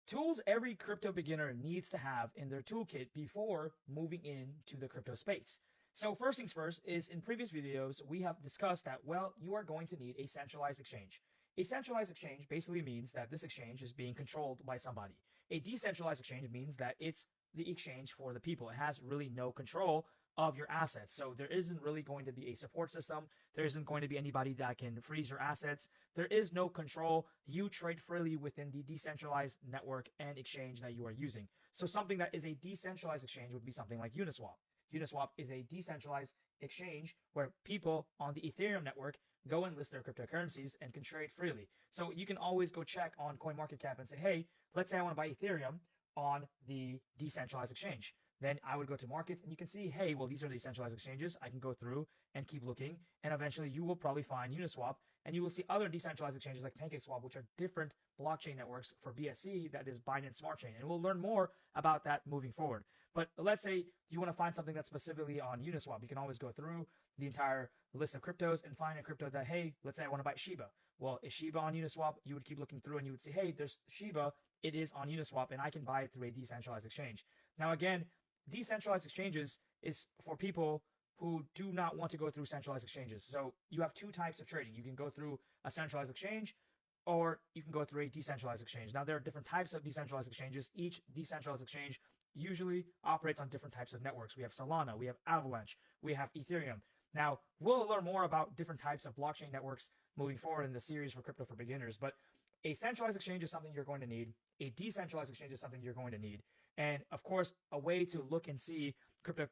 Tools every crypto beginner needs to have in their toolkit before moving into the crypto space. So first things first is in previous videos, we have discussed that, well, you are going to need a centralized exchange. A centralized exchange basically means that this exchange is being controlled by somebody. A decentralized exchange means that it's the exchange for the people. It has really no control of your assets. So there isn't really going to be a support system. There isn't going to be anybody that can freeze your assets. There is no control. You trade freely within the decentralized network and exchange that you are using. So something that is a decentralized exchange would be something like Uniswap. Uniswap is a decentralized exchange where people on the Ethereum network go and list their cryptocurrencies and can trade freely. So you can always go check on CoinMarketCap and say, hey, let's say I want to buy Ethereum on the decentralized exchange. Then I would go to markets and you can see, hey, well, these are the decentralized exchanges. I can go through and keep looking. And eventually you will probably find Uniswap and you will see other decentralized exchanges like PancakeSwap, which are different blockchain networks for BSC, that is Binance Smart Chain. And we'll learn more about that moving forward. But let's say you want to find something that's specifically on Uniswap. You can always go through the entire list of cryptos and find a crypto that, hey, let's say I want to buy Shiba. Well, is Shiba on Uniswap? You would keep looking through and you would see, hey, there's Shiba. It is on Uniswap and I can buy it through a decentralized exchange. Now, again, decentralized exchanges is for people who do not want to go through centralized exchanges. So you have two types of trading. You can go through a centralized exchange or you can go through a decentralized exchange. Now, there are different types of decentralized exchanges. Each decentralized exchange usually operates on different types of networks. We have Solana, we have Avalanche, we have Ethereum. Now, we'll learn more about different types of blockchain networks moving forward in the series for Crypto for Beginners, but a centralized exchange is something you're going to need. A decentralized exchange is something you're going to need. And of course, a way to look and see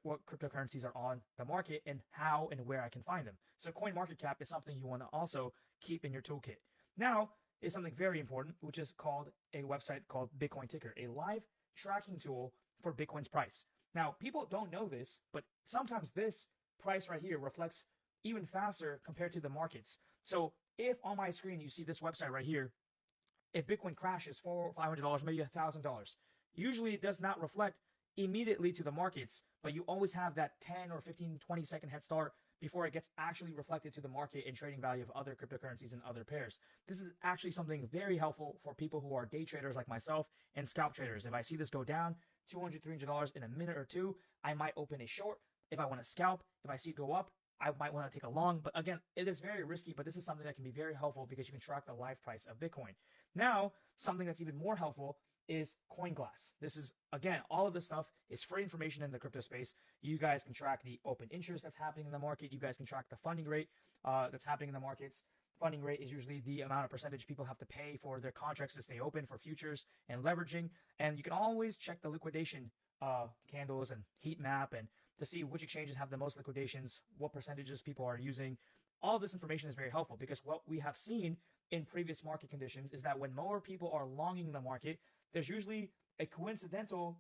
what cryptocurrencies are on the market and how and where I can find them. So CoinMarketCap is something you want to also keep in your toolkit. Now is something very important, which is called a website called Bitcoin Ticker, a live tracking tool for Bitcoin's price. Now, people don't know this, but sometimes this price right here reflects even faster compared to the markets. So if on my screen you see this website right here, if Bitcoin crashes $400 or $500, maybe $1,000, usually it does not reflect immediately to the markets, but you always have that 10 or 15, 20-second head start before it gets actually reflected to the market and trading value of other cryptocurrencies and other pairs. This is actually something very helpful for people who are day traders like myself and scalp traders. If I see this go down $200, $300 in a minute or two, I might open a short. If I want to scalp, if I see it go up, I might want to take a long. But again, it is very risky, but this is something that can be very helpful because you can track the live price of Bitcoin. Now, something that's even more helpful is CoinGlass. This is, again, all of this stuff is free information in the crypto space. You guys can track the open interest that's happening in the market. You guys can track the funding rate that's happening in the markets. Funding rate is usually the amount of percentage people have to pay for their contracts to stay open for futures and leveraging. And you can always check the liquidation candles and heat map and to see which exchanges have the most liquidations, what percentages people are using. All of this information is very helpful because what we have seen in previous market conditions is that when more people are longing the market, there's usually a coincidental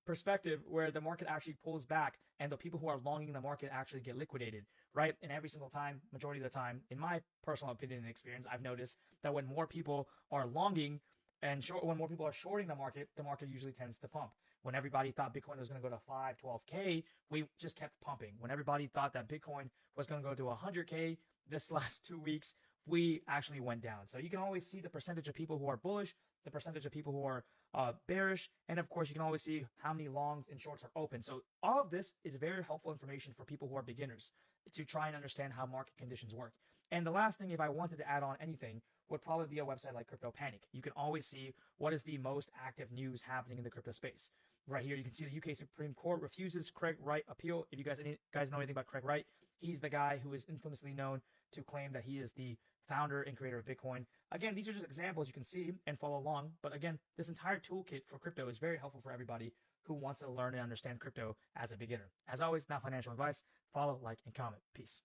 perspective where the market actually pulls back and the people who are longing the market actually get liquidated, right? And every single time, majority of the time, in my personal opinion and experience, I've noticed that when more people are longing and when more people are shorting the market usually tends to pump. When everybody thought Bitcoin was going to go to 5, 12K, we just kept pumping. When everybody thought that Bitcoin was going to go to 100K this last 2 weeks, we actually went down. So you can always see the percentage of people who are bullish, the percentage of people who are bearish, and of course you can always see how many longs and shorts are open. So all of this is very helpful information for people who are beginners to try and understand how market conditions work. And the last thing, if I wanted to add on anything, would probably be a website like Crypto Panic. You can always see what is the most active news happening in the crypto space. Right here, you can see the UK Supreme Court refuses Craig Wright appeal. If you guys know anything about Craig Wright, he's the guy who is infamously known to claim that he is the founder and creator of Bitcoin. Again, these are just examples you can see and follow along. But again, this entire toolkit for crypto is very helpful for everybody who wants to learn and understand crypto as a beginner. As always, not financial advice. Follow, like, and comment. Peace.